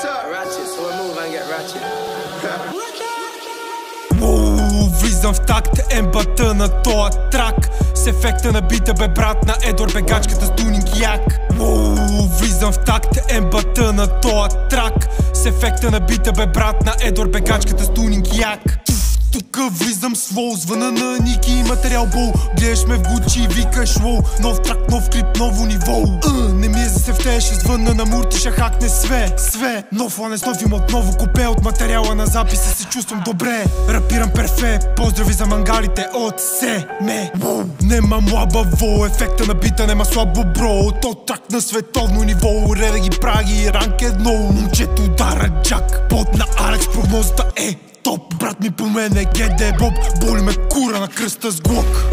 Ratchet, so we move and get ratchet. Влизам в такт, ембата на тоя трак. С ефекта на бита бе брат на Едор бегачката с тунинг як. Влизам в такт, ембата на тоя трак. С ефекта на бита бе брат на Едор бегачката с тунинг як. Тука влизам с вол, звъна на Ники и материал бол. Гледаш ме в Гучи и викаш лоу. Нов трак, нов клип, ново ниво. Не ми е за сефте, ще звънна на Мурти, ще хакне све. Нов ланец, нов им отново купе. От материала на записа се чувствам добре. Рапирам перфе, поздрави за мангалите от Семе. Нема млаба вол, ефекта на бита нема слабо бро. То трак на световно ниво, реда ги праги ранк едно. Момчето дара джак, под на Алекс прогнозата е топ. Брат ми по мене ГД Боб, боли ме кура на кръста с глок.